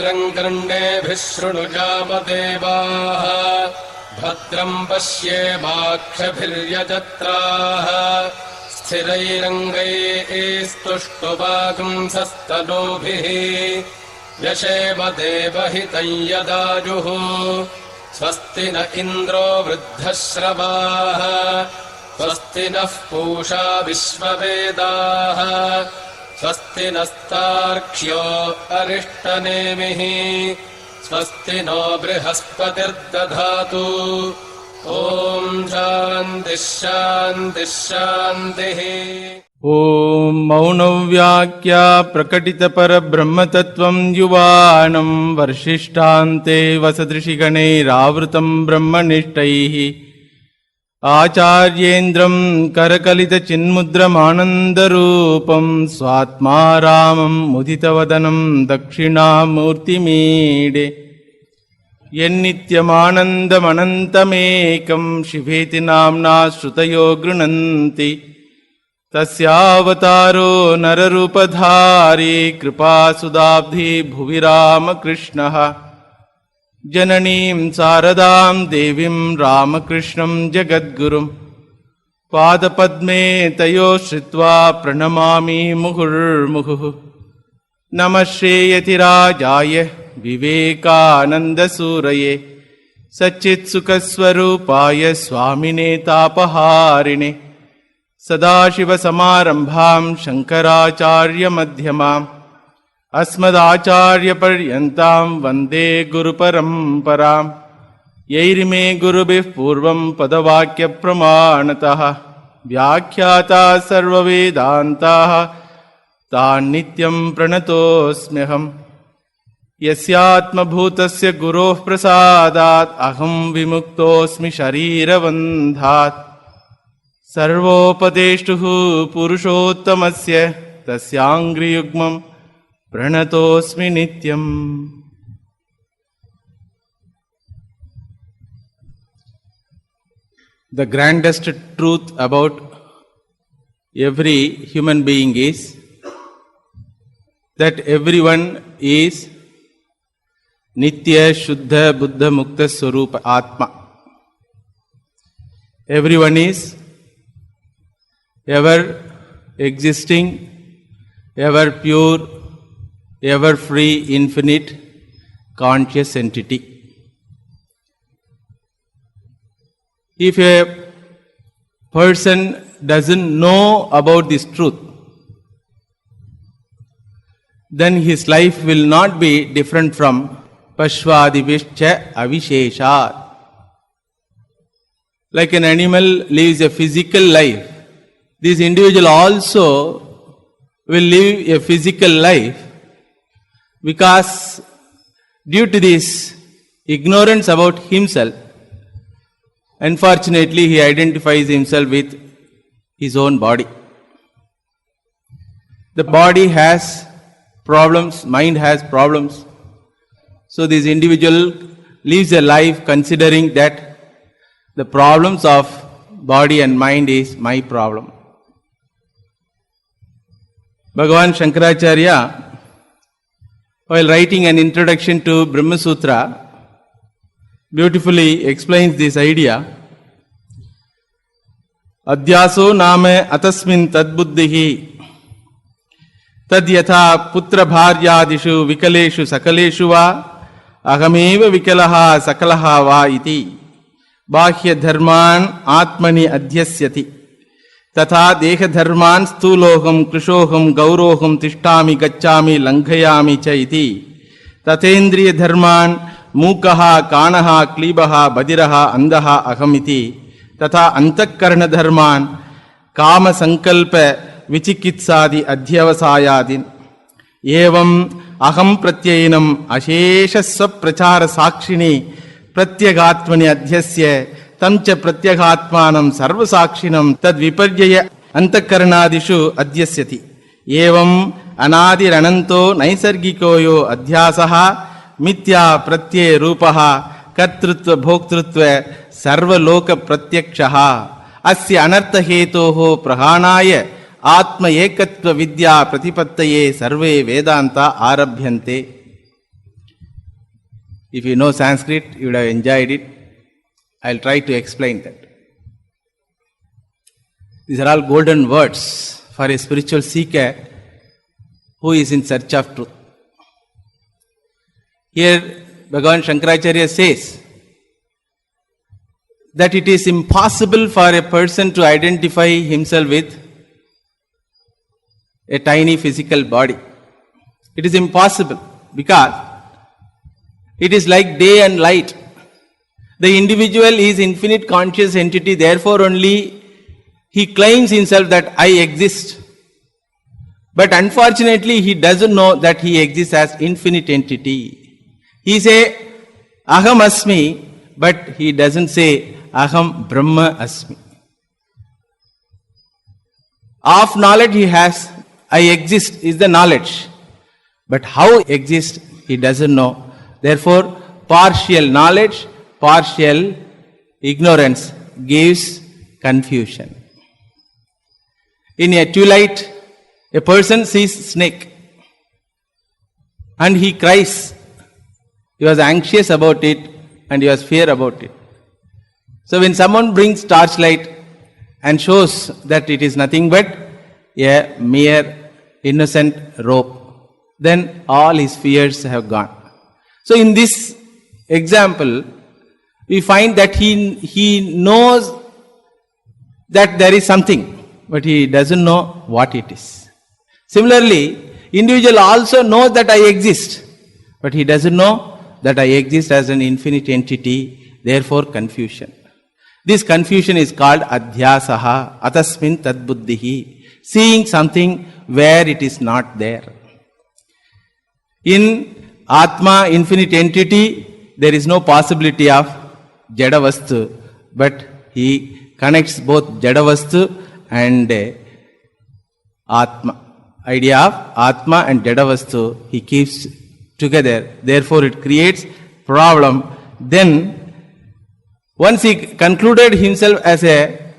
भद्रं कर्णेभिः शृणुयामदेवाः भद्रं पश्येमाक्षभिर्यजत्राः स्थिरैरङ्गैस्तुष्टुवागुंसस्तनूभिः व्यशेम देवहितं यदायुः स्वस्ति न इन्द्रो वृद्धश्रवाः स्वस्ति नः पूषा विश्ववेदाः स्वस्ति नस्तार्क्ष्यो अरिष्टनेमिः स्वस्ति नो बृहस्पतिर्दधातु ॐ शान्तिः शान्तिः शान्तिः। ॐ मौनव्याख्या प्रकटितपरब्रह्मतत्त्वं युवानं वर्षिष्ठान्ते वसदृशिगणैरावृतं ब्रह्मनिष्ठैः आचार्येन्द्रं करकलितचिन्मुद्रमानन्दरूपं स्वात्मा रामं मुदितवदनं दक्षिणामूर्तिमीडे यन्नित्यमानन्दमनन्तमेकं शिवेति नाम्ना श्रुतयो गृह्णन्ति तस्यावतारो नररूपधारी कृपासुदाब्धि भुवि रामकृष्णः जननीं शारदां देवीं रामकृष्णं जगद्गुरुं पादपद्मे तयोः श्रित्वा प्रणमामि मुहुर्मुहुः। नमः श्रेयतिराजाय विवेकानन्दसूरये सच्चित्सुखस्वरूपाय स्वामिने तापहारिणे सदाशिवसमारम्भां शङ्कराचार्यमध्यमाम् अस्मदाचार्यपर्यन्तां वन्दे गुरुपरम्पराम् यैर्मे गुरुभिः पूर्वं पदवाक्यप्रमाणतः व्याख्याता सर्ववेदान्ताः तान् नित्यं प्रणतोऽस्म्यहम्। यस्यात्मभूतस्य गुरोः प्रसादात् अहं विमुक्तोऽस्मि शरीरबन्धात् सर्वोपदेष्टुः पुरुषोत्तमस्य तस्याङ्घ्रियुग्मं प्रणतोऽस्मि नित्यम्। The grandest truth about every human being is that everyone is Nitya Shuddha Buddha Mukta Swarupa Atma. Everyone is ever existing, ever pure, ever free, infinite, conscious entity. If a person doesn't know about this truth, then his life will not be different from Pashvadivishcha Avisheshat. Like an animal lives a physical life, this individual also will live a physical life, because due to this ignorance about himself, unfortunately he identifies himself with his own body. The body has problems, mind has problems. So this individual lives a life considering that the problems of body and mind is my problem. Bhagavan Shankaracharya, while writing an introduction to Brahma Sutra, beautifully explains this idea. Adhyaso name atasmin tadbuddhihi tadyatha putra bharyadishu vikaleshu sakaleshu va ahameva vikalaha sakalaha va iti bahya dharman atmani adhyasyati तथा देह धर्मान् स्थूलोहम कृशोहम गौरोहम तिष्ठामि गच्छामि लंघयामि च इति तथेन्द्रिय धर्मान् मूकः काणः क्लीबः बधिरः अंधः अहमिति तथा अंतःकरण धर्मान् काम संकल्प विचिकित्सादि अध्यवसायादीन् एवं अहम प्रत्ययिनम् अशेष स्वप्रचार साक्षिणी प्रत्यगात्मनि अध्यस्य तंच प्रत्यगात्मानं सर्वसाक्षिणं तद्विपर्यय अंतःकरणादिषु अध्यस्यति एवं अनादिरनन्तो नैसर्गिको यो अध्यासः मिथ्या प्रत्यय रूपः कर्तृत्व भोक्तृत्व सर्वलोक प्रत्यक्षः अस्य अनर्थ हेतोः प्रहाणाय आत्म एकत्व विद्या प्रतिपत्तये सर्वे Vedanta आरभ्यन्ते. If you know Sanskrit, you would have enjoyed it. I'll try to explain that. These are all golden words for a spiritual seeker who is in search of truth. Here, Bhagavan Shankaracharya says that it is impossible for a person to identify himself with a tiny physical body. It is impossible because it is like day and light. The individual is infinite conscious entity, therefore only he claims himself that I exist. But unfortunately, he doesn't know that he exists as infinite entity. He says, Aham Asmi, but he doesn't say, Aham Brahma Asmi. Of knowledge he has, I exist is the knowledge. But how exist, he doesn't know. Therefore, partial knowledge, partial ignorance gives confusion. In a twilight, a person sees snake and he cries. He was anxious about it and he was fear about it. So when someone brings torchlight and shows that it is nothing but a mere innocent rope, then all his fears have gone. So in this example, we find that he knows that there is something, but he doesn't know what it is. Similarly, individual also knows that I exist, but he doesn't know that I exist as an infinite entity, therefore confusion. This confusion is called adhyasaha, atasmin tadbuddhihi, seeing something where it is not there. In Atma, infinite entity, there is no possibility of Jadavastu, but he connects both Jadavastu and Atma. Idea of Atma and Jadavastu, he keeps together. Therefore, it creates problem. Then, once he concluded himself as a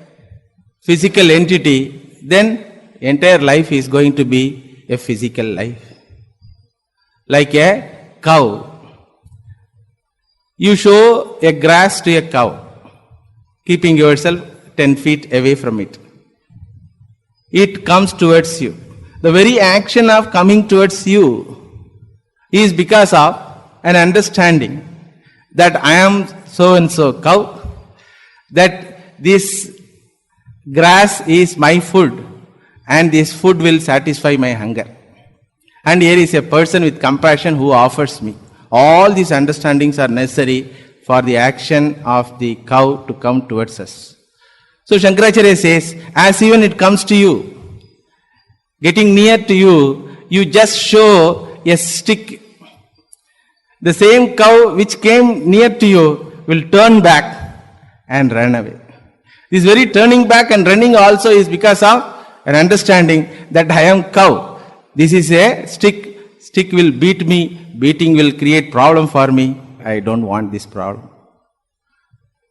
physical entity, then entire life is going to be a physical life. Like a cow. You show a grass to a cow, keeping yourself 10 feet away from it. It comes towards you. The very action of coming towards you is because of an understanding that I am so and so cow, that this grass is my food and this food will satisfy my hunger. And here is a person with compassion who offers me. All these understandings are necessary for the action of the cow to come towards us. So Shankaracharya says, as even it comes to you, getting near to you, you just show a stick. The same cow which came near to you will turn back and run away. This very turning back and running also is because of an understanding that I am cow. This is a stick. Stick will beat me. Beating will create problem for me. I don't want this problem.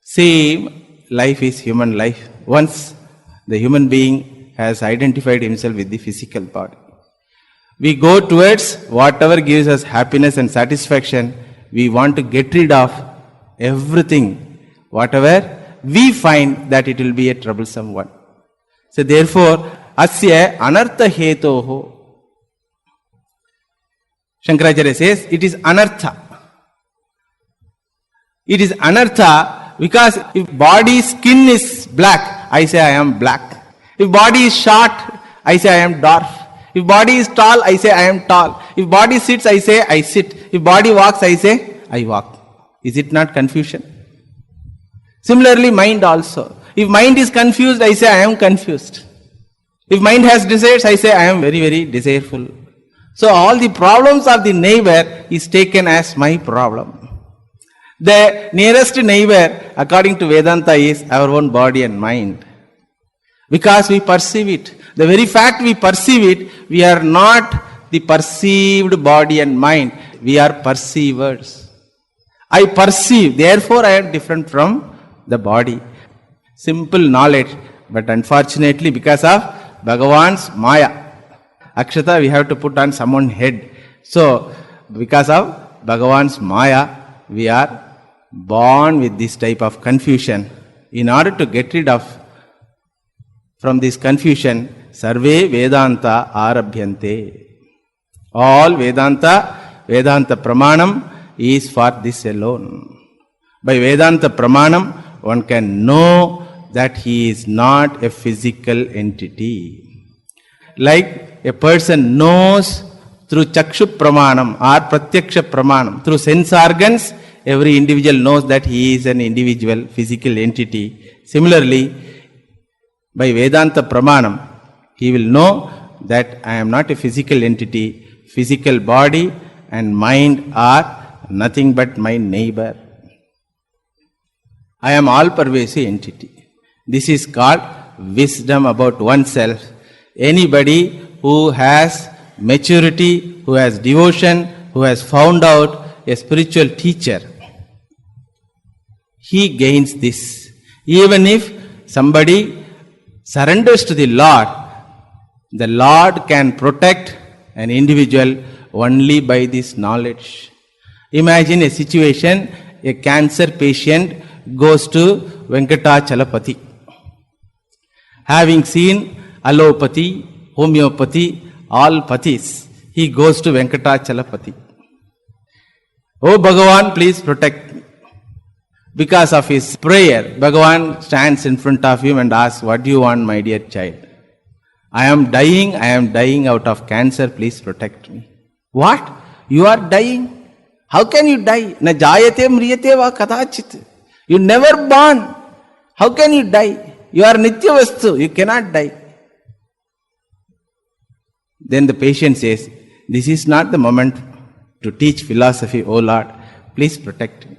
Same life is human life. Once the human being has identified himself with the physical body, we go towards whatever gives us happiness and satisfaction. We want to get rid of everything, whatever we find that it will be a troublesome one. So therefore, asya anartha hetoho. Shankaracharya says it is anartha. It is anartha because if body skin is black, I say I am black. If body is short, I say I am dwarf. If body is tall, I say I am tall. If body sits, I say I sit. If body walks, I say I walk. Is it not confusion? Similarly, mind also. If mind is confused, I say I am confused. If mind has desires, I say I am very, very desireful. So all the problems of the neighbor is taken as my problem. The nearest neighbor, according to Vedanta, is our own body and mind. Because we perceive it. The very fact we perceive it, we are not the perceived body and mind. We are perceivers. I perceive, therefore I am different from the body. Simple knowledge, but unfortunately because of Bhagavan's Maya. Akshata we have to put on someone's head. So, because of Bhagavan's Maya, we are born with this type of confusion. In order to get rid of from this confusion, Sarve Vedanta Arabhyante. All Vedanta Pramanam is for this alone. By Vedanta Pramanam, one can know that he is not a physical entity. Like a person knows through Chakshu Pramanam or Pratyaksha Pramanam, through sense organs, every individual knows that he is an individual physical entity. Similarly, by Vedanta Pramanam, he will know that I am not a physical entity. Physical body and mind are nothing but my neighbor. I am all-pervasive entity. This is called wisdom about oneself. Anybody who has maturity, who has devotion, who has found out a spiritual teacher, he gains this. Even if somebody surrenders to the Lord can protect an individual only by this knowledge. Imagine a situation, a cancer patient goes to Venkatachalapati. Having seen allopathy, homeopathy, all pathis, he goes to Venkatachalapati. Oh Bhagavan, please protect me. Because of his prayer, Bhagavan stands in front of him and asks, what do you want, my dear child? I am dying out of cancer, please protect me. What? You are dying? How can you die? Na jayate mriyate va kadachit. You never born. How can you die? You are nitya vastu, you cannot die. Then the patient says, this is not the moment to teach philosophy, O Lord, please protect me.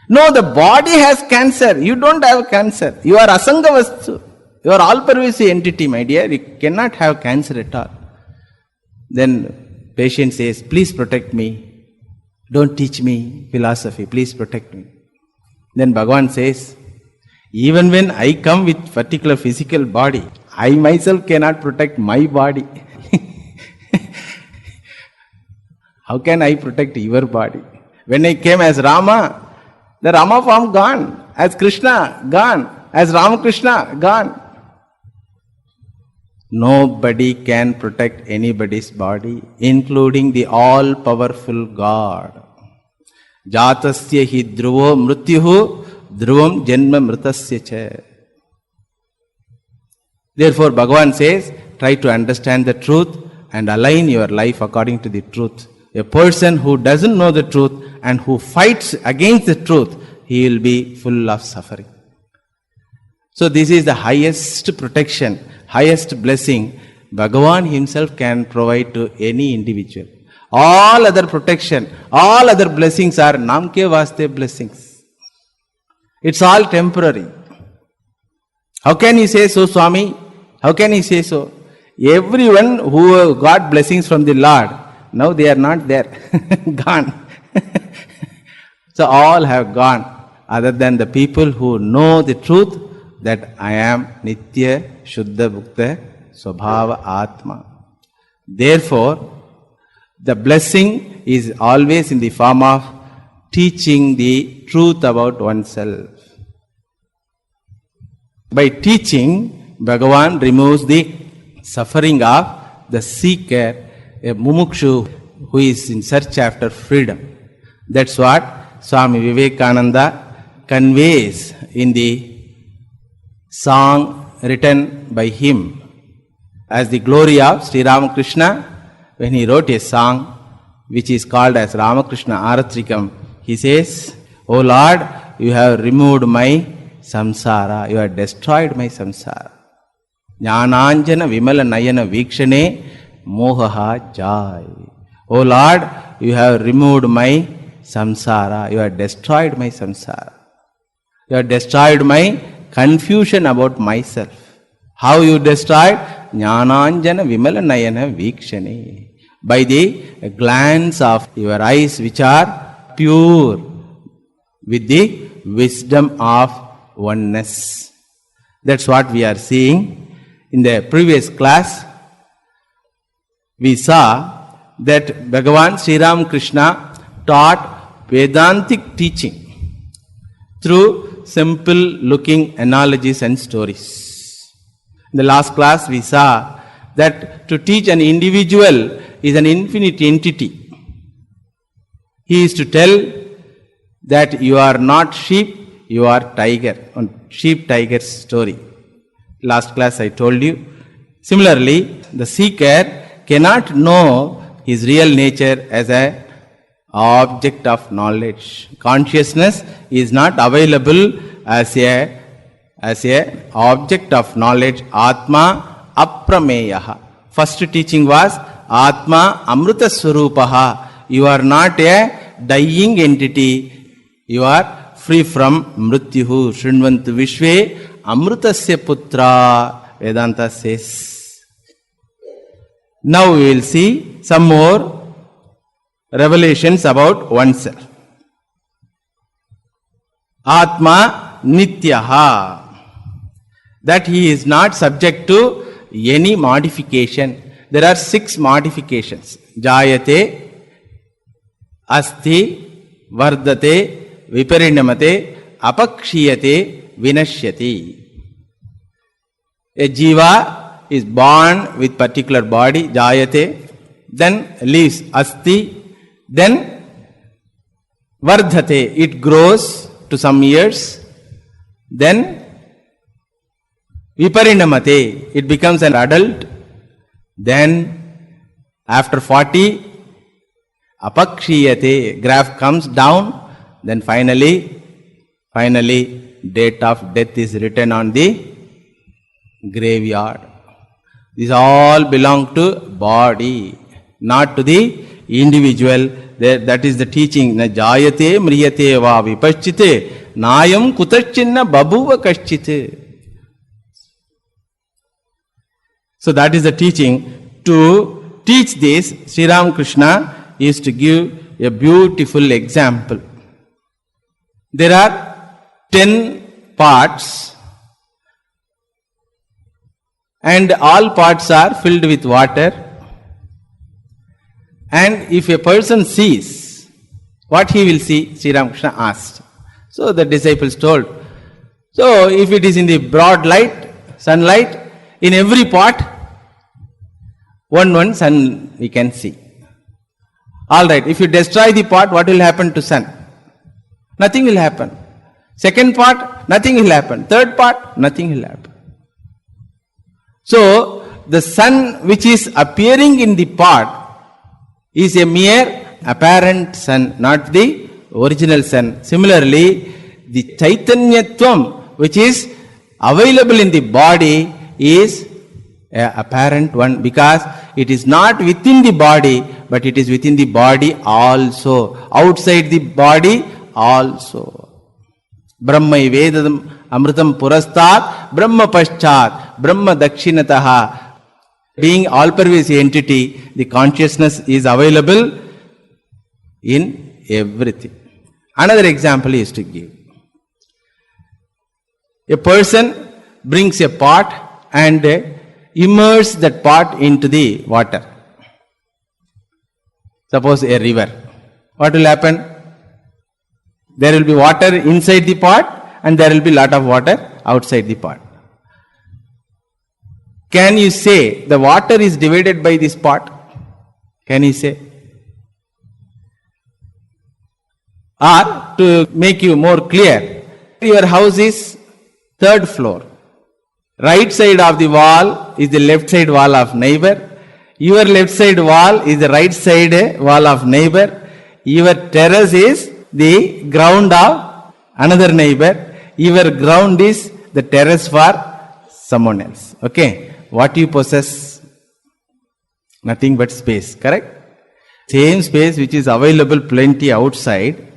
No, the body has cancer. You don't have cancer. You are asanga vastu. You are all-pervasive entity, my dear. You cannot have cancer at all. Then patient says, please protect me. Don't teach me philosophy. Please protect me. Then Bhagavan says, even when I come with particular physical body, I myself cannot protect my body. How can I protect your body? When I came as Rama, the Rama form gone. As Krishna, gone. As Ramakrishna, gone. Nobody can protect anybody's body, including the all-powerful God. Jatasya hi dhruvo mrityuhu dhruvam janma mritasya cha. Therefore, Bhagavan says, try to understand the truth and align your life according to the truth. A person who doesn't know the truth and who fights against the truth, he will be full of suffering. So this is the highest protection, highest blessing Bhagavan himself can provide to any individual. All other protection, all other blessings are namke vaste blessings. It's all temporary. How can he say so, Swami? How can he say so? Everyone who got blessings from the Lord, now they are not there. Gone. So all have gone, other than the people who know the truth that I am Nitya Shuddha Bhukta Swabhava Atma. Therefore, the blessing is always in the form of teaching the truth about oneself. By teaching, Bhagavan removes the suffering of the seeker, a mumukshu who is in search after freedom. That's what Swami Vivekananda conveys in the song written by him as the glory of Sri Ramakrishna. When he wrote a song which is called as Ramakrishna Aratrikam, he says, O Lord, you have removed my samsara, you have destroyed my samsara. Jnananjana vimala nayana vikshane mohaha jai. O Lord, you have removed my samsara, you have destroyed my samsara. You have destroyed my confusion about myself. How you destroyed? Jnananjana vimala nayana vikshane. By the glance of your eyes which are pure with the wisdom of oneness. That's what we are seeing. In the previous class, we saw that Bhagavan Sri Ramakrishna taught Vedantic teaching through simple looking analogies and stories. In the last class we saw that to teach an individual is an infinite entity. He is to tell that you are not sheep, you are tiger. On sheep-tiger story. Last class I told you. Similarly, the seeker cannot know his real nature as an object of knowledge. Consciousness is not available as a object of knowledge. Atma aprameyaha. First teaching was Atma amruta swarupaha. You are not a dying entity. You are free from mrityuhu. Shrinvantu vishve amrutasya putra. Vedanta says. Now we will see some more revelations about oneself. Atma nityaha. That he is not subject to any modification. There are 6 modifications. Jayate, asti, vardate, viparinamate, apakshiyate, vinashyati. A jiva is born with particular body, jayate, then leaves, asti, then vardhate, it grows to some years, then viparinamate, it becomes an adult, then after 40, apakshiyate, graph comes down, then finally, date of death is written on the graveyard. These all belong to body, not to the individual. That is the teaching. Na jayate mriyate va vipaschite nayam kutachinna babuva kaschite. So that is the teaching. To teach this, Sri Ramakrishna is to give a beautiful example. There are 10 parts, and all parts are filled with water. And if a person sees, what he will see? Sri Ramakrishna asked. So the disciples told. So if it is in the broad light, sunlight, in every pot, one sun we can see. Alright, if you destroy the pot, what will happen to sun? Nothing will happen. Second pot, nothing will happen. Third pot, nothing will happen. So the sun which is appearing in the pot is a mere apparent sun, not the original sun. Similarly, the Chaitanyatvam which is available in the body is an apparent one, because it is not within the body, but it is within the body also, outside the body also. Brahma vedam amritam purastat, Brahma paschat, Brahma dakshinataha. Being all-pervasive entity, the consciousness is available in everything. Another example is to give. A person brings a pot and immerses that pot into the water. Suppose a river. What will happen? There will be water inside the pot and there will be lot of water outside the pot. Can you say the water is divided by this pot? Can you say? Or to make you more clear, your house is 3rd floor. Right side of the wall is the left side wall of neighbor. Your left side wall is the right side wall of neighbor. Your terrace is the ground of another neighbor. Your ground is the terrace for someone else. Okay. What you possess? Nothing but space, correct? Same space which is available plenty outside,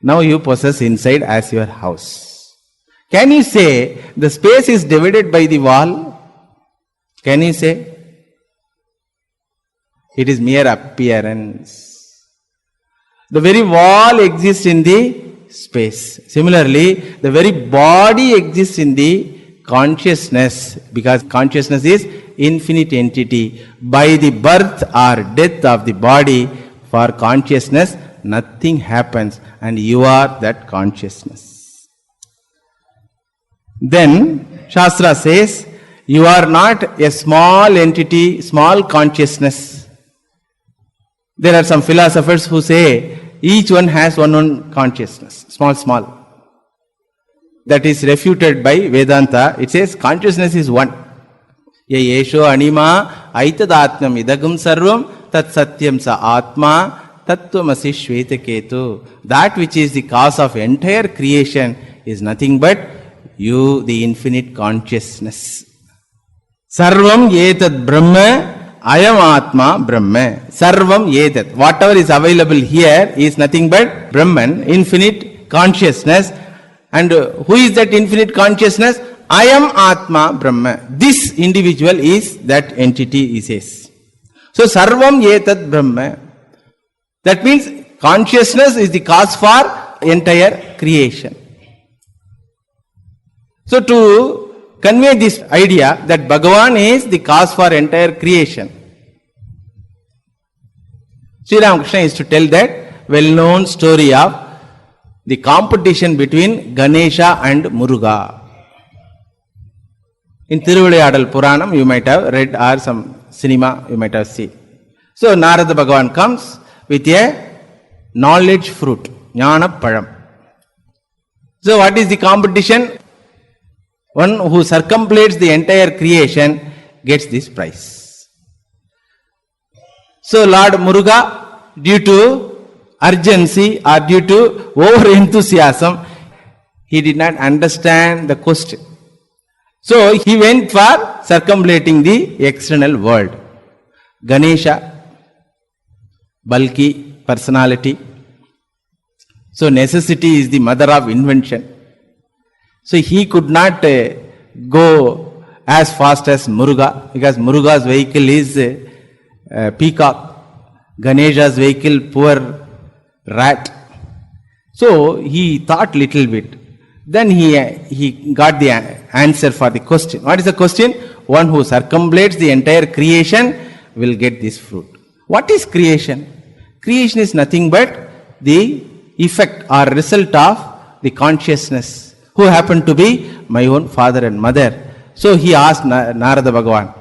now you possess inside as your house. Can you say the space is divided by the wall? Can you say? It is mere appearance. The very wall exists in the space. Similarly, the very body exists in the consciousness, because consciousness is infinite entity. By the birth or death of the body, for consciousness nothing happens, and you are that consciousness. Then Shastra says, you are not a small entity, small consciousness. There are some philosophers who say each one has one consciousness, small. That is refuted by Vedanta. It says consciousness is one. Ye yesho anima aitadatmam idagam sarvam tat satyam sa atma tattvamasi shvetaketu. That which is the cause of entire creation is nothing but you, the infinite consciousness. Sarvam yetat brahma, ayam atma brahma. Sarvam yetat. Whatever is available here is nothing but Brahman, infinite consciousness. And who is that infinite consciousness? Ayam atma brahma. This individual is that entity, he says. So sarvam yetat brahma. That means consciousness is the cause for entire creation. So to convey this idea that Bhagavan is the cause for entire creation, Sri Ramakrishna is to tell that well-known story of the competition between Ganesha and Muruga. In Thiruvilayadal Puranam you might have read, or some cinema you might have seen. So Narada Bhagavan comes with a knowledge fruit, Jnana Param. So what is the competition? One who circumambulates the entire creation gets this prize. So Lord Muruga, due to urgency or due to over enthusiasm, he did not understand the question. So he went for circumambulating the external world. Ganesha, bulky personality. So necessity is the mother of invention. So he could not go as fast as Muruga, because Muruga's vehicle is peacock, Ganesha's vehicle poor rat. So he thought little bit. Then he got the answer for the question. What is the question? One who circumambulates the entire creation will get this fruit. What is creation? Creation is nothing but the effect or result of the consciousness, who happened to be my own father and mother. So he asked Narada Bhagavan.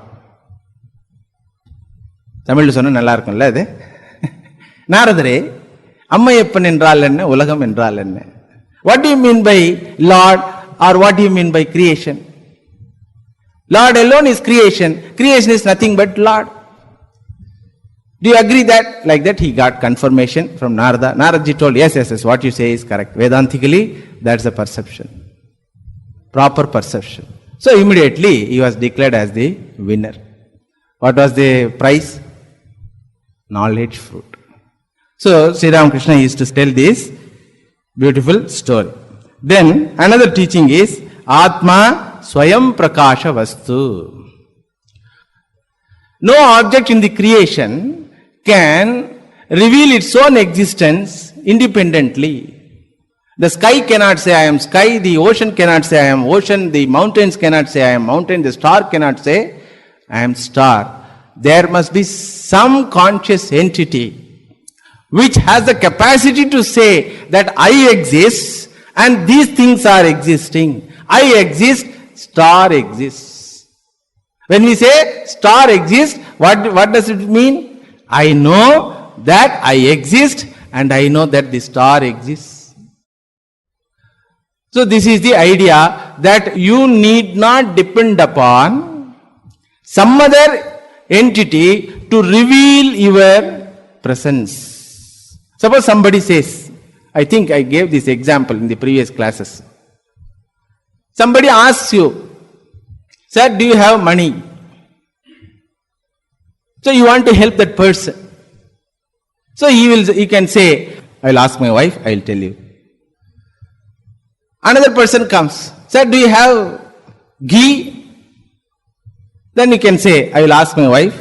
Tamil sonna nalla irukumla adu. Naradare, Ammayappan என்றால் என்ன, உலகம் என்றால் என்ன? What do you mean by Lord, or what do you mean by creation? Lord alone is creation. Creation is nothing but Lord. Do you agree that? Like that he got confirmation from Narada. Naradaji told, yes, what you say is correct. Vedantically, that's a perception. Proper perception. So immediately he was declared as the winner. What was the prize? Knowledge fruit. So Sri Ramakrishna used to tell this beautiful story. Then another teaching is Atma Swayam Prakasha Vastu. No object in the creation can reveal its own existence independently. The sky cannot say I am sky, the ocean cannot say I am ocean, the mountains cannot say I am mountain, the star cannot say I am star. There must be some conscious entity which has the capacity to say that I exist and these things are existing. I exist, star exists. When we say star exists, what does it mean? I know that I exist and I know that the star exists. So this is the idea that you need not depend upon some other entity to reveal your presence. Suppose somebody says, I think I gave this example in the previous classes. Somebody asks you, sir, do you have money? So you want to help that person. So he can say, I will ask my wife, I will tell you. Another person comes, sir, do you have ghee? Then you can say, I will ask my wife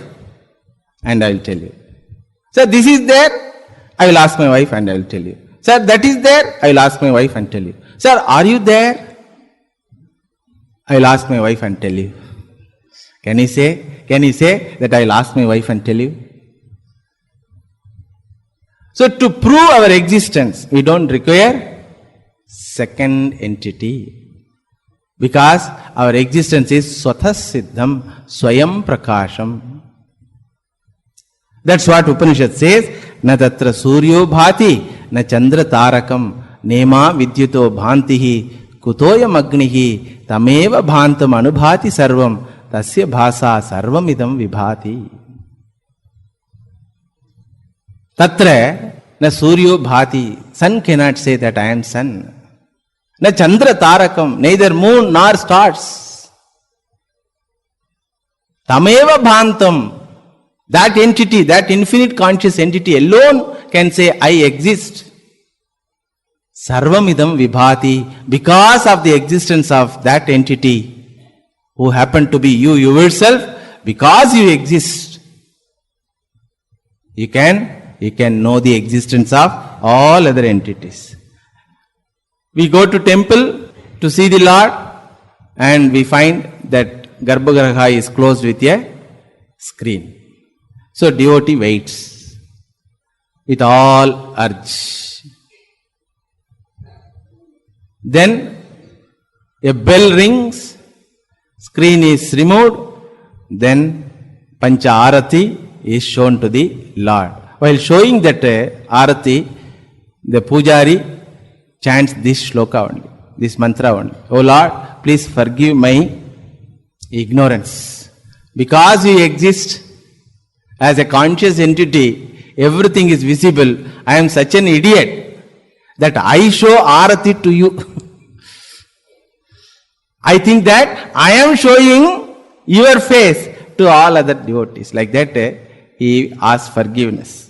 and I will tell you. Sir, this is there, I will ask my wife and I will tell you. Sir, that is there, I will ask my wife and tell you. Sir, are you there? I will ask my wife and tell you. Can he say that I will ask my wife and tell you? So to prove our existence, we don't require second entity. Because our existence is Swatha Siddham, Swayam Prakasham. That's what Upanishad says. Na tatra suryo bhati, na chandra tarakam, nema vidyuto bhantihi, kutoyam agnihi, tameva bhantam anubhati sarvam, tasya bhasa sarvam idam vibhati. Tatra na suryo bhati, sun cannot say that I am sun. Na chandra tarakam, neither moon nor stars. Tameva bhantam, that entity, that infinite conscious entity alone can say I exist. Sarvam idam vibhati, because of the existence of that entity who happen to be you yourself, because you exist, you can know the existence of all other entities. We go to temple to see the Lord and we find that Garbhagriha is closed with a screen. So devotee waits with all urge. Then a bell rings, screen is removed, then Pancha Arati is shown to the Lord. While showing that Arati, the Pujari chants this shloka only, this mantra only. Oh Lord, please forgive my ignorance. Because you exist as a conscious entity, everything is visible. I am such an idiot that I show Arati to you. I think that I am showing your face to all other devotees. Like that, he asks forgiveness.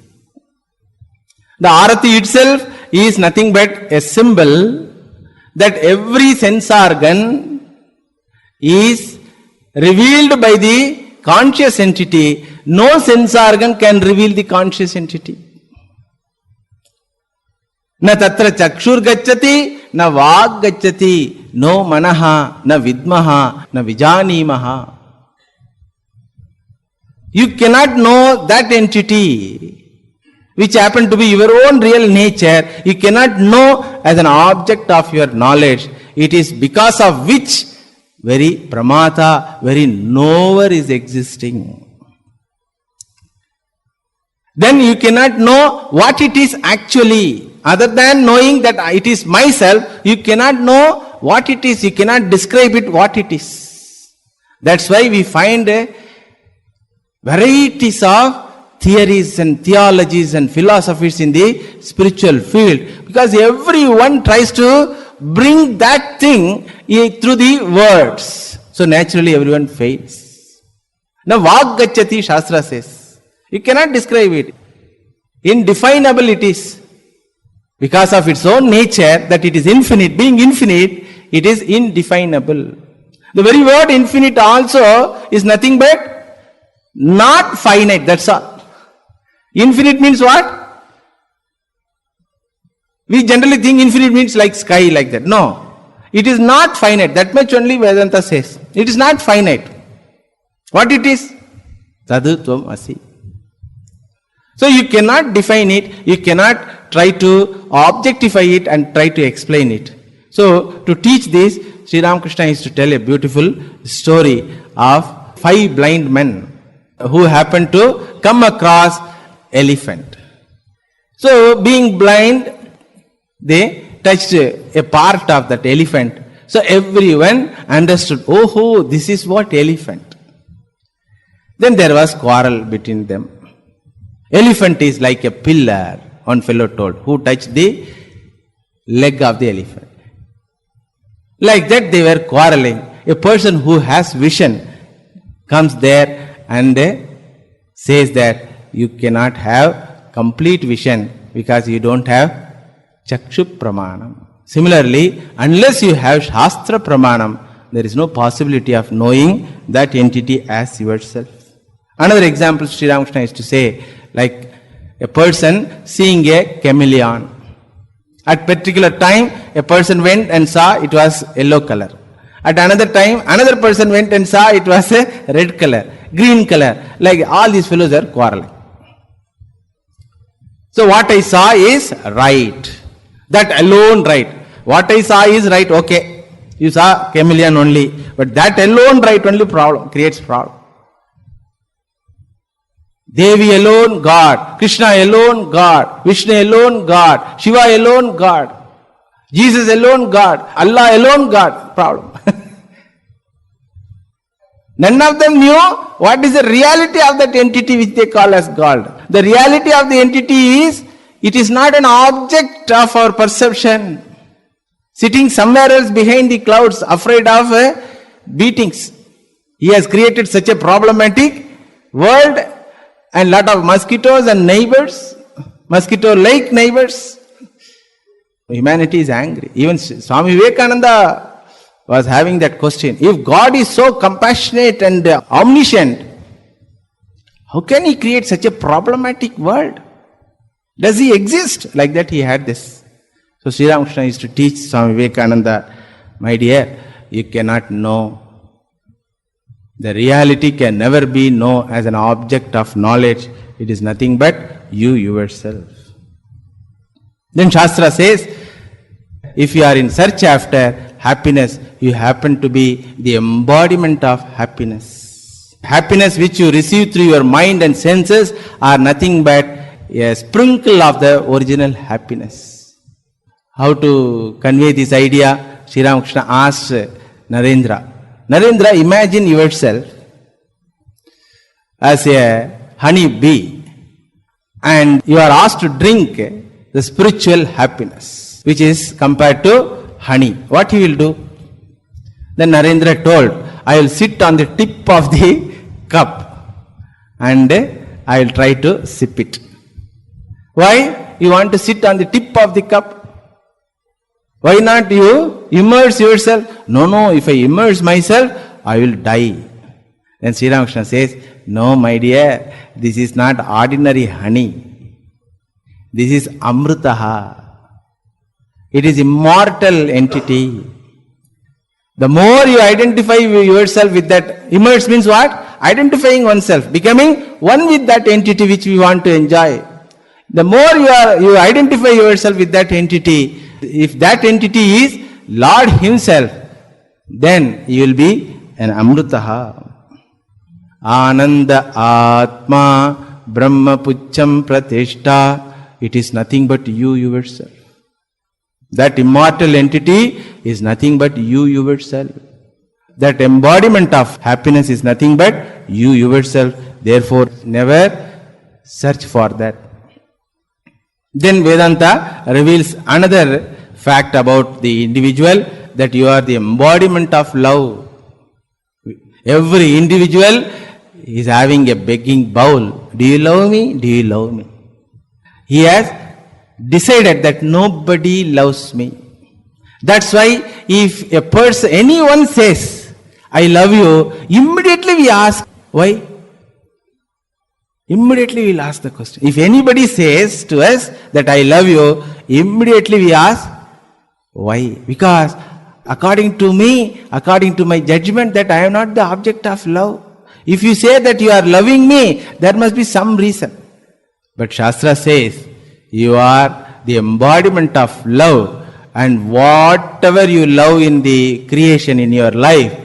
The Arati itself is nothing but a symbol that every sense organ is revealed by the conscious entity. No sense organ can reveal the conscious entity. Na tatra chakshur gacchati, na vag gacchati, no manaha, na vidmaha, na vijanimaha. You cannot know that entity which happen to be your own real nature. You cannot know as an object of your knowledge. It is because of which very pramata, very knower is existing. Then you cannot know what it is actually. Other than knowing that it is myself, you cannot know what it is. You cannot describe it what it is. That's why we find varieties of theories and theologies and philosophies in the spiritual field. Because everyone tries to bring that thing through the words. So naturally everyone fails. Now vag gacchati, Shastra says. You cannot describe it. Indefinable it is. Because of its own nature, that it is infinite. Being infinite, it is indefinable. The very word infinite also is nothing but not finite, that's all. Infinite means what? We generally think infinite means like sky, like that. No. It is not finite. That much only Vedanta says. It is not finite. What it is? Tadu tvam asi. So you cannot define it. You cannot try to objectify it and try to explain it. So to teach this, Sri Ramakrishna is to tell a beautiful story of 5 blind men who happened to come across elephant. So being blind, they touched a part of that elephant. So everyone understood, oh, this is what elephant. Then there was quarrel between them. Elephant is like a pillar, one fellow told, who touched the leg of the elephant. Like that they were quarreling. A person who has vision comes there and says that you cannot have complete vision because you don't have chakshu pramanam. Similarly, unless you have shastra pramanam, there is no possibility of knowing that entity as yourself. Another example Sri Ramakrishna is to say, like a person seeing a chameleon. At particular time, a person went and saw it was yellow color. At another time, another person went and saw it was a red color, green color. Like all these fellows are quarreling. So what I saw is right. That alone right. What I saw is right, okay. You saw chameleon only. But that alone right only problem, creates problem. Devi alone God. Krishna alone God. Vishnu alone God. Shiva alone God. Jesus alone God. Allah alone God. Problem. None of them knew what is the reality of that entity which they call as God. The reality of the entity is, it is not an object of our perception. Sitting somewhere else behind the clouds, afraid of beatings. He has created such a problematic world and lot of mosquitoes and neighbors, mosquito-like neighbors. Humanity is angry. Even Swami Vivekananda was having that question. If God is so compassionate and omniscient, how can He create such a problematic world? Does He exist? Like that He had this. So Sri Ramakrishna used to teach Swami Vivekananda, my dear, you cannot know. The reality can never be known as an object of knowledge. It is nothing but you yourself. Then Shastra says, if you are in search after happiness, you happen to be the embodiment of happiness. Happiness which you receive through your mind and senses are nothing but a sprinkle of the original happiness. How to convey this idea? Sri Ramakrishna asked Narendra, Narendra, imagine yourself as a honey bee and you are asked to drink the spiritual happiness which is compared to honey. What you will do? Then Narendra told, I will sit on the tip of the cup and I will try to sip it. Why? You want to sit on the tip of the cup? Why not you immerse yourself? No, if I immerse myself, I will die. Then Sri Ramakrishna says, no, my dear, this is not ordinary honey. This is Amrutaha. It is immortal entity. The more you identify yourself with that, immerse means what? Identifying oneself, becoming one with that entity which we want to enjoy. The more you identify yourself with that entity, if that entity is Lord Himself, then you will be an Amrutaha. Ananda Atma Brahma Pucham Pratishta. It is nothing but you yourself. That immortal entity is nothing but you yourself. That embodiment of happiness is nothing but you yourself. Therefore, never search for that. Then Vedanta reveals another fact about the individual, that you are the embodiment of love. Every individual is having a begging bowl. Do you love me? Do you love me? He has decided that nobody loves me. That's why if a person, anyone says, I love you, immediately we ask, why? Immediately we will ask the question. If anybody says to us that I love you, immediately we ask, why? Because according to me, according to my judgment, that I am not the object of love. If you say that you are loving me, there must be some reason. But Shastra says, you are the embodiment of love, and whatever you love in the creation in your life,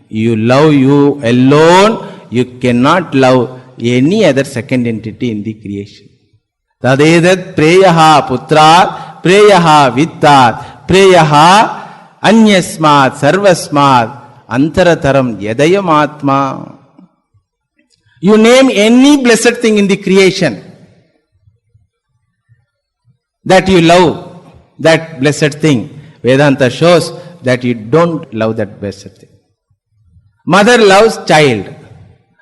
you love you alone. You cannot love any other second entity in the creation. Tadedat preyaha putrat, preyaha vittat, preyaha anyasmat sarvasmat antarataram yadayam atma. You name any blessed thing in the creation that you love, that blessed thing. Vedanta shows that you don't love that blessed thing. Mother loves child.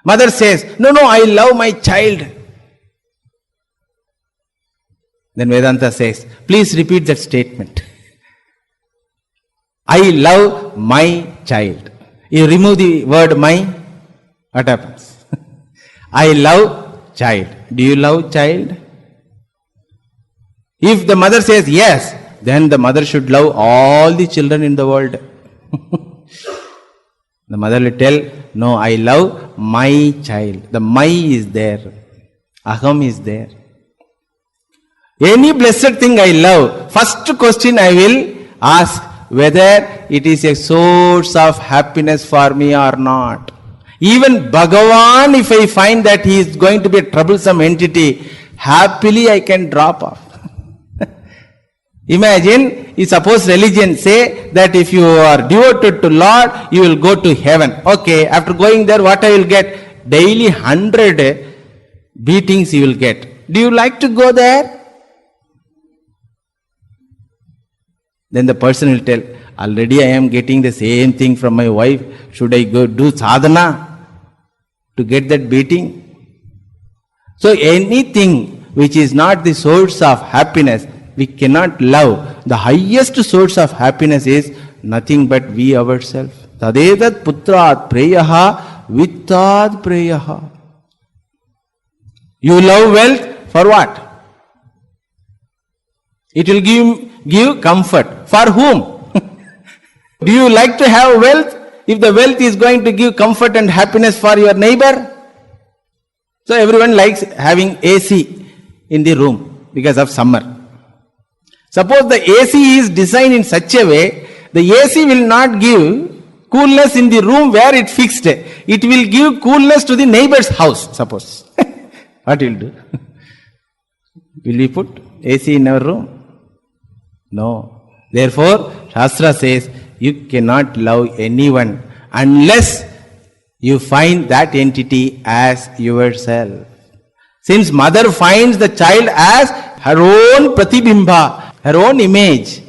Mother says, no, I love my child. Then Vedanta says, please repeat that statement. I love my child. You remove the word my, what happens? I love child. Do you love child? If the mother says yes, then the mother should love all the children in the world. The mother will tell, no, I love my child. The my is there. Aham is there. Any blessed thing I love, first question I will ask whether it is a source of happiness for me or not. Even Bhagavan, if I find that he is going to be a troublesome entity, happily I can drop off. Imagine, suppose religion say that if you are devoted to Lord, you will go to heaven. Okay, after going there, what I will get? Daily 100 beatings you will get. Do you like to go there? Then the person will tell, already I am getting the same thing from my wife. Should I go do sadhana to get that beating? So anything which is not the source of happiness, we cannot love. The highest source of happiness is nothing but we ourselves. Tadetat putrat preyaha vittad preyaha. You love wealth for what? It will give comfort. For whom? Do you like to have wealth? If the wealth is going to give comfort and happiness for your neighbor? So everyone likes having AC in the room because of summer. Suppose the AC is designed in such a way, the AC will not give coolness in the room where it fixed. It will give coolness to the neighbor's house, suppose. What will do? Will we put AC in our room? No. Therefore, Shastra says, you cannot love anyone unless you find that entity as yourself. Since mother finds the child as her own pratibimba, her own image,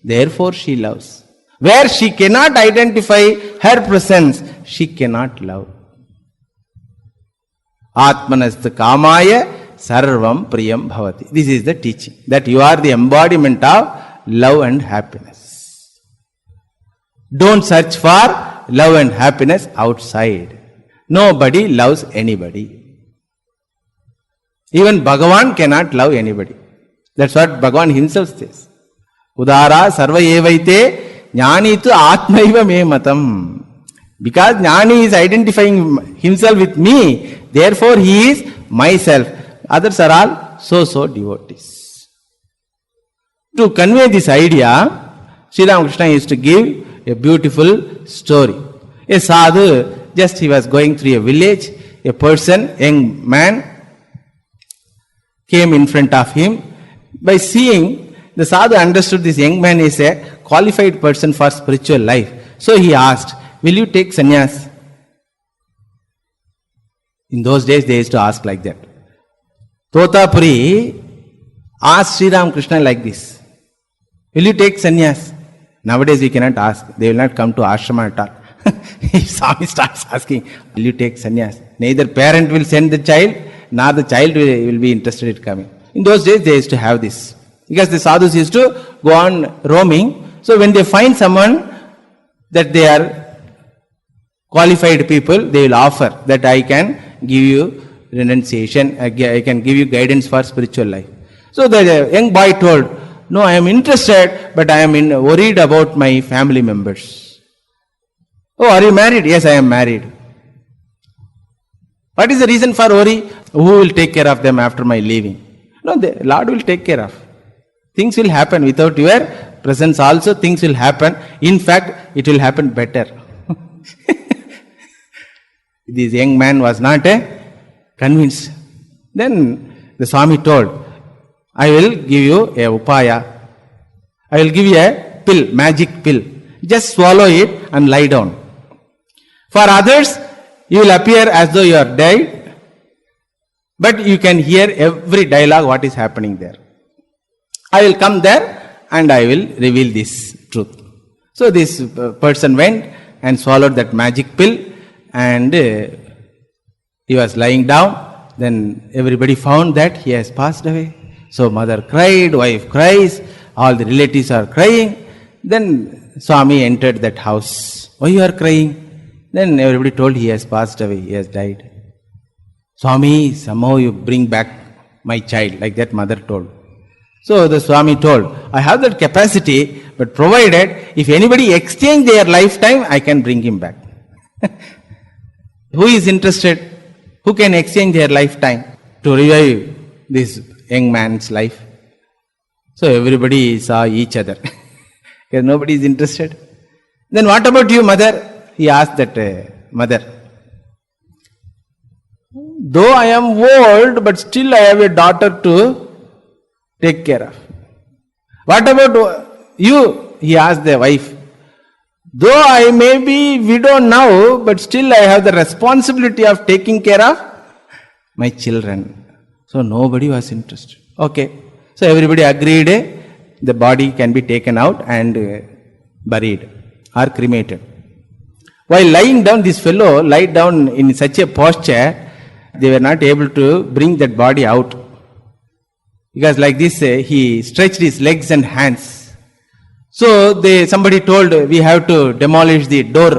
therefore she loves. Where she cannot identify her presence, she cannot love. Atmanastha kamaya sarvam priyam bhavati. This is the teaching, that you are the embodiment of love and happiness. Don't search for love and happiness outside. Nobody loves anybody. Even Bhagavan cannot love anybody. That's what Bhagavan himself says. Udara sarva evaite jnani tu atmaiva me matam. Because jnani is identifying himself with me, therefore he is myself. Others are all so devotees. To convey this idea, Sri Ramakrishna used to give a beautiful story. A sadhu, just he was going through a village, a person, young man, came in front of him. By seeing, the sadhu understood this young man is a qualified person for spiritual life. So he asked, will you take sannyas? In those days they used to ask like that. Totapuri asked Sri Ramakrishna like this, will you take sannyas? Nowadays we cannot ask. They will not come to ashrama at all. If Swami starts asking, will you take sannyas? Neither parent will send the child, nor the child will be interested in coming. In those days they used to have this. Because the sadhus used to go on roaming. So when they find someone that they are qualified people, they will offer that I can give you renunciation, I can give you guidance for spiritual life. So the young boy told, no, I am interested, but I am worried about my family members. Oh, are you married? Yes, I am married. What is the reason for worry? Who will take care of them after my leaving? No, the Lord will take care of. Things will happen without your presence also, things will happen. In fact, it will happen better. This young man was not convinced. Then the Swami told, I will give you a upaya. I will give you a pill, magic pill. Just swallow it and lie down. For others, you will appear as though you are dead, but you can hear every dialogue what is happening there. I will come there and I will reveal this truth. So this person went and swallowed that magic pill, and he was lying down. Then everybody found that he has passed away. So mother cried, wife cries, all the relatives are crying. Then Swami entered that house. Why you are crying? Then everybody told he has passed away, he has died. Swami, somehow you bring back my child, like that mother told. So the Swami told, I have that capacity, but provided if anybody exchange their lifetime, I can bring him back. Who is interested? Who can exchange their lifetime to revive this young man's life? So everybody saw each other. Because nobody is interested. Then what about you, mother? He asked that mother. Though I am old, but still I have a daughter to take care of. What about you? He asked the wife. Though I may be widow now, but still I have the responsibility of taking care of my children. So nobody was interested. Okay. So everybody agreed the body can be taken out and buried or cremated. While lying down, this fellow lied down in such a posture, they were not able to bring that body out. Because like this, he stretched his legs and hands. So somebody told, we have to demolish the door.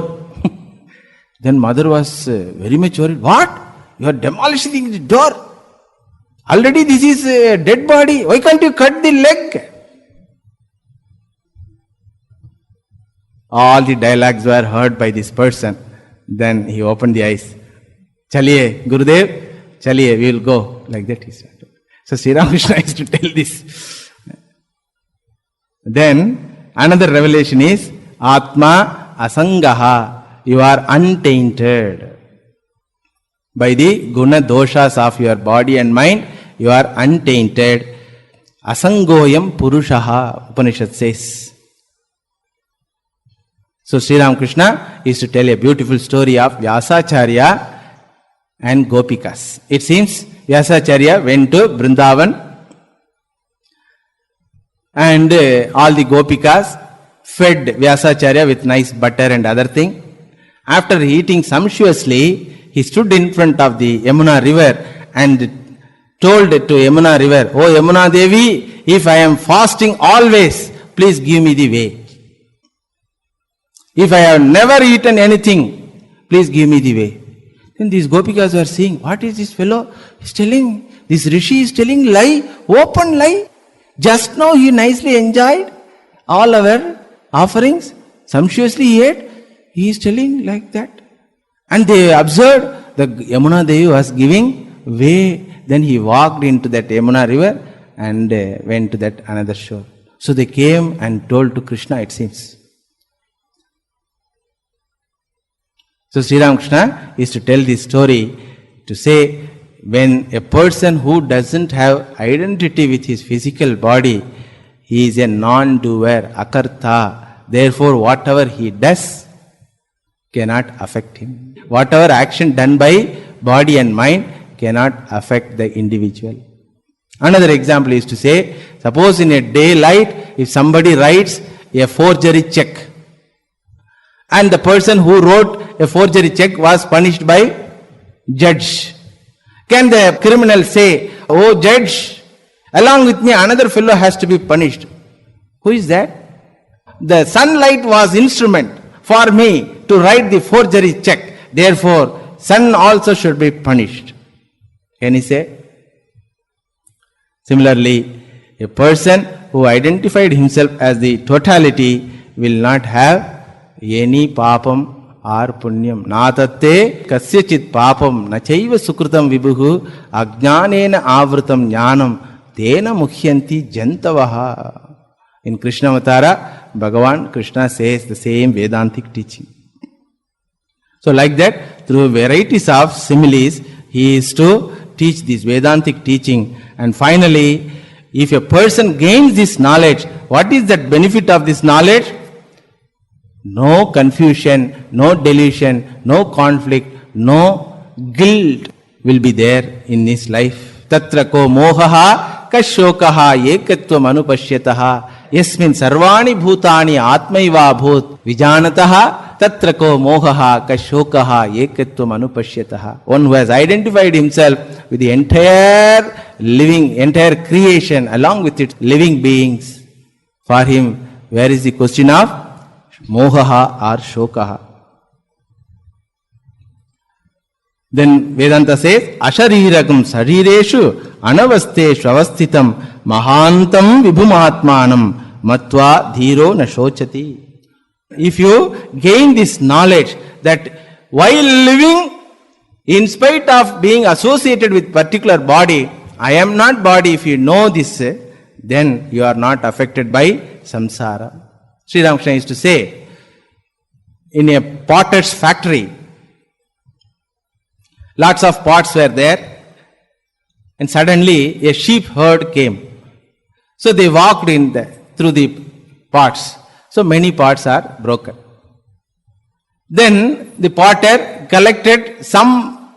Then mother was very much worried. What? You are demolishing the door? Already this is a dead body. Why can't you cut the leg? All the dialogues were heard by this person. Then he opened the eyes. Chaliye, Gurudev, chaliye, we will go. Like that he said. So Sri Ramakrishna used to tell this. Then another revelation is Atma Asangaha. You are untainted. By the guna doshas of your body and mind, you are untainted. Asangoyam Purushaha, Upanishad says. So Sri Ramakrishna used to tell a beautiful story of Vyasacharya and Gopikas. It seems Vyasacharya went to Vrindavan and all the Gopikas fed Vyasacharya with nice butter and other thing. After eating sumptuously, he stood in front of the Yamuna river and told to Yamuna river, "Oh Yamuna Devi, if I am fasting always, please give me the way. If I have never eaten anything, please give me the way." Then these Gopikas were saying, what is this fellow? He's telling, this Rishi is telling lie, open lie. Just now he nicely enjoyed all our offerings, sumptuously he ate. He is telling like that. And they observed the Yamuna Devi was giving way. Then he walked into that Yamuna river and went to that another shore. So they came and told to Krishna, it seems. So Sri Ramakrishna is to tell this story to say, when a person who doesn't have identity with his physical body, he is a non-doer, akarta. Therefore, whatever he does cannot affect him. Whatever action done by body and mind cannot affect the individual. Another example is to say, suppose in a daylight, if somebody writes a forgery check, and the person who wrote a forgery check was punished by judge, can the criminal say, "Oh judge, along with me another fellow has to be punished"? Who is that? The sunlight was instrument for me to write the forgery check. Therefore, sun also should be punished. Can he say? Similarly, a person who identified himself as the totality will not have any papam or punyam. Natatte kasyachit papam nachaiva sukrutam vibhuhu ajnanena avrutam jnanam tena mukhyanti jantavaha. In Krishna Avatara, Bhagavan Krishna says the same Vedantic teaching. So like that, through varieties of similes, he is to teach this Vedantic teaching. And finally, if a person gains this knowledge, what is that benefit of this knowledge? No confusion, no delusion, no conflict, no guilt will be there in this life. Tatra ko mohaha kashokaha ekatvam anupashyataha yasmin sarvani bhutani atmaiva bhut vijanataha tatra ko mohaha kashokaha ekatvam anupashyataha. One who has identified himself with the entire living, entire creation along with its living beings, for him, where is the question of mohaha or shokaha? Then Vedanta says, ashariragam sarireshu anavasteshu avasthitam mahantam vibhumatmanam matva dhiro nashochati. If you gain this knowledge that while living, in spite of being associated with particular body, I am not body, if you know this, then you are not affected by samsara. Sri Ramakrishna used to say, in a potter's factory, lots of pots were there, and suddenly a sheep herd came. So they walked through the pots. So many pots are broken. Then the potter collected some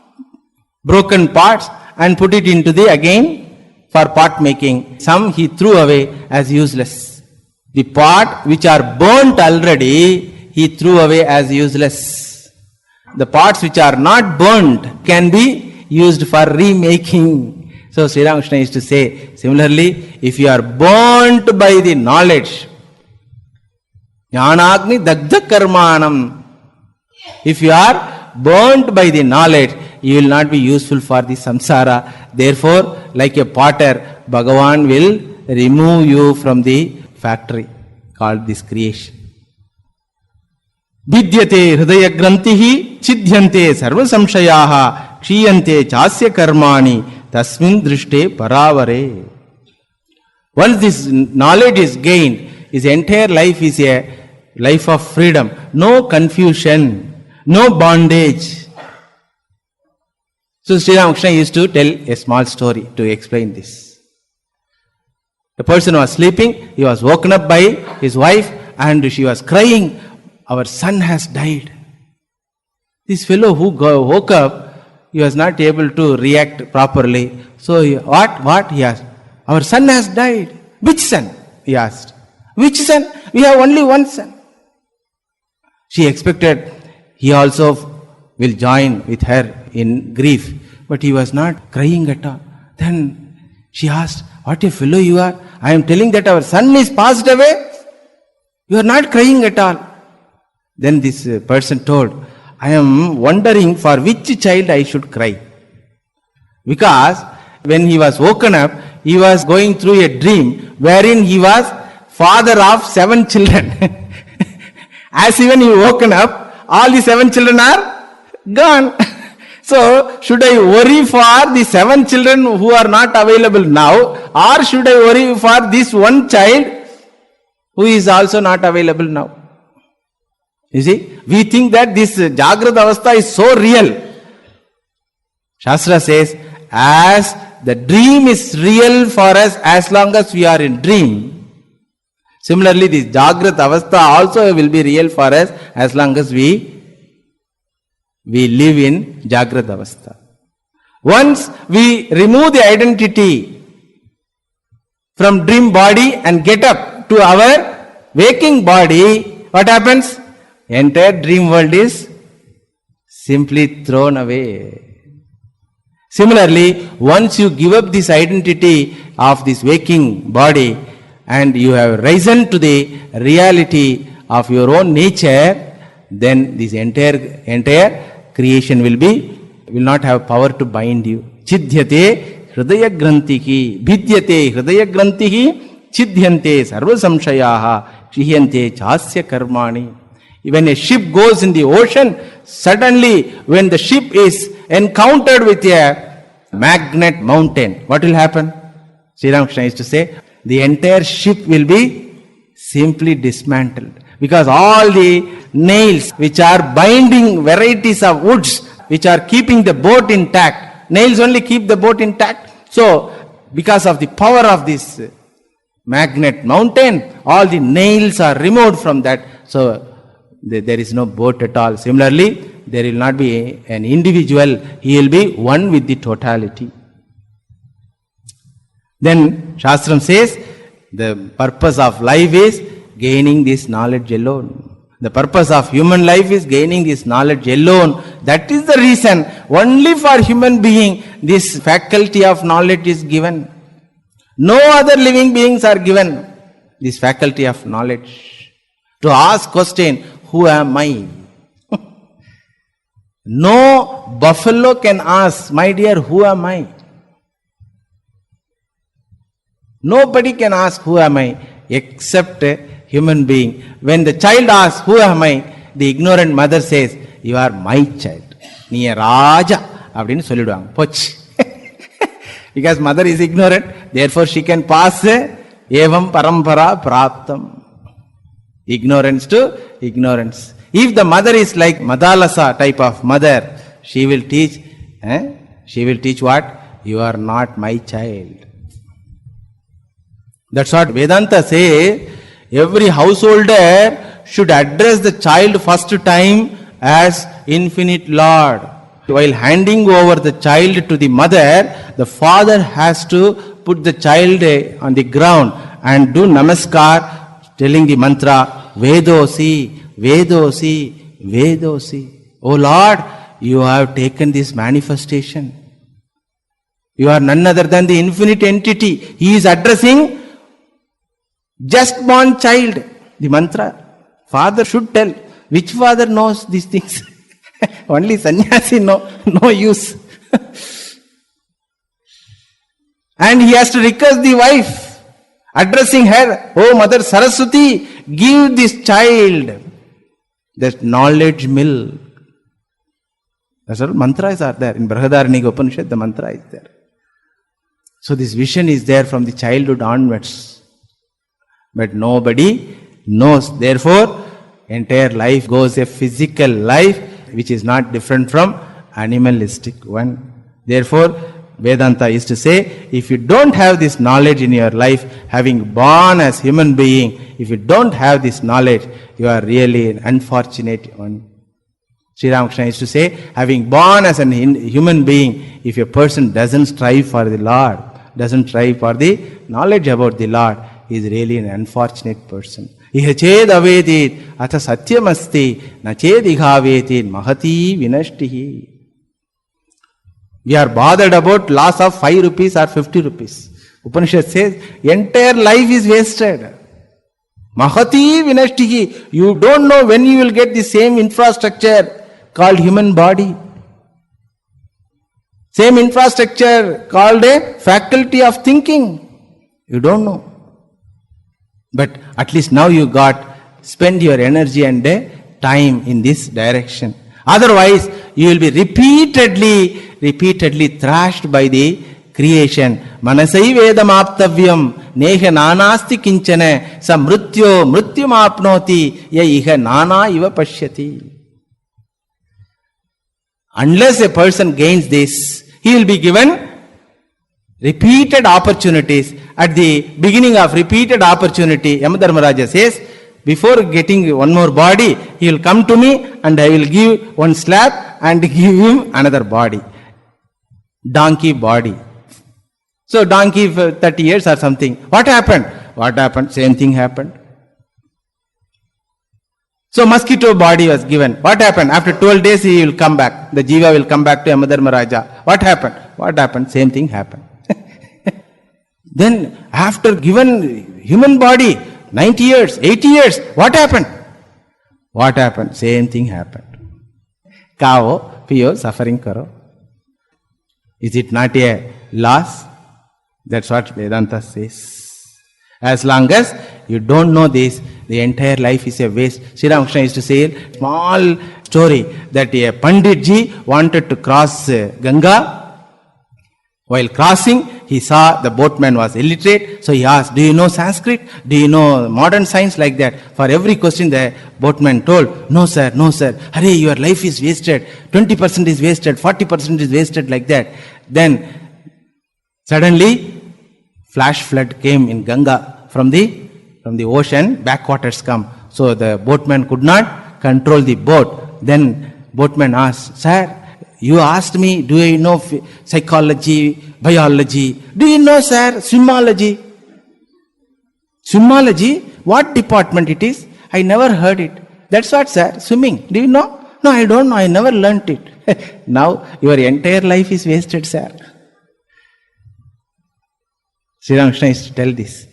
broken pots and put it into again for pot making. Some he threw away as useless. The pot which are burnt already, he threw away as useless. The pots which are not burnt can be used for remaking. So Sri Ramakrishna used to say, similarly, if you are burnt by the knowledge, jnanagni dagdha karmanam, if you are burnt by the knowledge, you will not be useful for the samsara. Therefore, like a potter, Bhagavan will remove you from the factory called this creation. Vidyate hridaya grantihi chidhyante sarva samshayaha kshiyante chasya karmani tasmin drishte paravare. Once this knowledge is gained, his entire life is a life of freedom. No confusion, no bondage. So Sri Ramakrishna used to tell a small story to explain this. A person was sleeping, he was woken up by his wife and she was crying, our son has died. This fellow who woke up, he was not able to react properly. So what? He asked. Our son has died. Which son? He asked. Which son? We have only one son. She expected he also will join with her in grief. But he was not crying at all. Then she asked, what a fellow you are. I am telling that our son is passed away. You are not crying at all. Then this person told, I am wondering for which child I should cry. Because when he was woken up, he was going through a dream wherein he was father of 7 children. As even he woken up, all the 7 children are gone. So, should I worry for the 7 children who are not available now, or should I worry for this one child who is also not available now? You see, we think that this Jagrata Avastha is so real. Shastra says, as the dream is real for us as long as we are in dream, similarly this Jagrata Avastha also will be real for us as long as we live in Jagrata Avastha. Once we remove the identity from dream body and get up to our waking body, what happens? Entire dream world is simply thrown away. Similarly, once you give up this identity of this waking body and you have risen to the reality of your own nature, then this entire creation will not have power to bind you. Chidhyate hridaya grantihi, vidyate hridaya grantihi, chidhyante sarva samshayaha, kshiyante chasya karmani. When a ship goes in the ocean, suddenly when the ship is encountered with a magnet mountain, what will happen? Sri Ramakrishna used to say, the entire ship will be simply dismantled. Because all the nails which are binding varieties of woods, which are keeping the boat intact, nails only keep the boat intact. So, because of the power of this magnet mountain, all the nails are removed from that. So, there is no boat at all. Similarly, there will not be an individual, he will be one with the totality. Then Shastram says, the purpose of life is gaining this knowledge alone. The purpose of human life is gaining this knowledge alone. That is the reason only for human being this faculty of knowledge is given. No other living beings are given this faculty of knowledge. To ask question, who am I? No buffalo can ask, my dear, who am I? Nobody can ask, who am I? Except a human being. When the child asks, who am I? The ignorant mother says, you are my child. Nee Raja. Appadinu solliduvanga. Poch. Because mother is ignorant, therefore she can pass evam parampara praptam. Ignorance to ignorance. If the mother is like Madalasa type of mother, she will teach what? You are not my child. That's what Vedanta says. Every householder should address the child first time as infinite Lord. While handing over the child to the mother, the father has to put the child on the ground and do namaskar, telling the mantra, Vedosi, Vedosi, Vedosi. Oh Lord, you have taken this manifestation. You are none other than the infinite entity. He is addressing just born child. The mantra. Father should tell. Which father knows these things? Only sannyasi no use. And he has to request the wife, addressing her, oh Mother Saraswati, give this child that knowledge milk. That's all mantras are there. In Brihadaranyaka Upanishad, the mantra is there. So this vision is there from the childhood onwards. But nobody knows. Therefore, entire life goes a physical life which is not different from animalistic one. Therefore, Vedanta is to say, if you don't have this knowledge in your life, having born as human being, if you don't have this knowledge, you are really an unfortunate one. Sri Ramakrishna is to say, having born as a human being, if a person doesn't strive for the Lord, doesn't strive for the knowledge about the Lord, he is really an unfortunate person. Iha ched avedit atha satyamasti na ched ighavetit mahati vinashtihi. We are bothered about loss of 5 rupees or 50 rupees. Upanishad says, entire life is wasted. Mahati vinashtihi. You don't know when you will get the same infrastructure called human body. Same infrastructure called a faculty of thinking. You don't know. But at least now you spend your energy and time in this direction. Otherwise, you will be repeatedly thrashed by the creation. Manasai vedam aptavyam neha nanasti kinchane sa mrutyum apnoti ya iha nana iva pashyati. Unless a person gains this, he will be given repeated opportunities. At the beginning of repeated opportunity, Yamadharmaraja says, before getting one more body, he will come to me and I will give one slap and give him another body. Donkey body. So donkey for 30 years or something. What happened? Same thing happened. So mosquito body was given. What happened? After 12 days he will come back. The jiva will come back to Yamadharmaraja. What happened? Same thing happened. Then after given human body, 90 years, 80 years, what happened? Same thing happened. Kao, piyo, suffering karo. Is it not a loss? That's what Vedanta says. As long as you don't know this, the entire life is a waste. Sri Ramakrishna used to say a small story that a Panditji wanted to cross Ganga. While crossing, he saw the boatman was illiterate, so he asked, do you know Sanskrit? Do you know modern science? Like that. For every question the boatman told, no sir. Hurry, your life is wasted. 20% is wasted, 40% is wasted, like that. Then suddenly flash flood came in Ganga from the ocean, backwaters come. So the boatman could not control the boat. Then boatman asked, sir, you asked me, do I know psychology, biology? Do you know, sir, swimmology? Swimmology? What department it is? I never heard it. That's what, sir, swimming. Do you know? No, I don't know. I never learnt it. Now, your entire life is wasted, sir. Sri Ramakrishna used to tell this.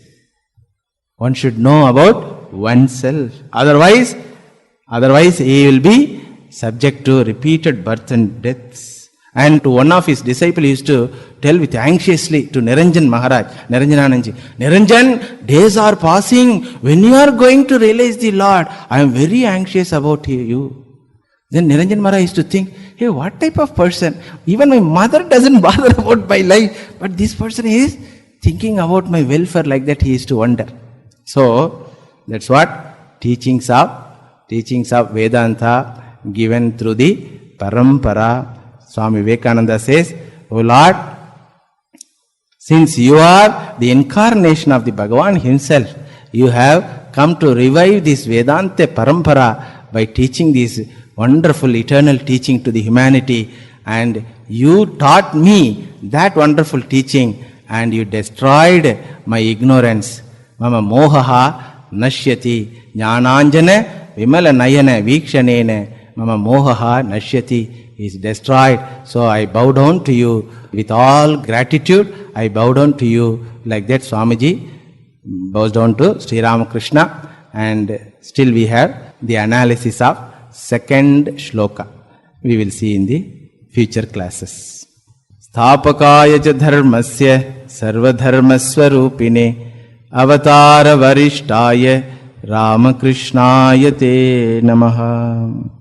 One should know about oneself. Otherwise, he will be subject to repeated births and deaths. And to one of his disciples, he used to tell with anxiously to Niranjan Maharaj, Niranjananandji, Niranjan, days are passing. When you are going to realize the Lord? I am very anxious about you. Then Niranjan Maharaj used to think, hey, what type of person? Even my mother doesn't bother about my life, but this person is thinking about my welfare like that, he is to wonder. So, that's what teachings of Vedanta given through the Parampara. Swami Vivekananda says, O Lord, since you are the incarnation of the Bhagavan himself, you have come to revive this Vedanta Parampara by teaching this wonderful eternal teaching to the humanity, and you taught me that wonderful teaching and you destroyed my ignorance. Mama mohaha nashyati jnananjana vimala nayana vikshanena mama mohaha nashyati is destroyed. So I bow down to you with all gratitude. I bow down to you. Like that Swamiji bows down to Sri Ramakrishna. And still we have the analysis of second shloka. We will see in the future classes. Sthapakaya cha dharmasya sarvadharmaswarupine avatara varishtaya Ramakrishnaya te namaha.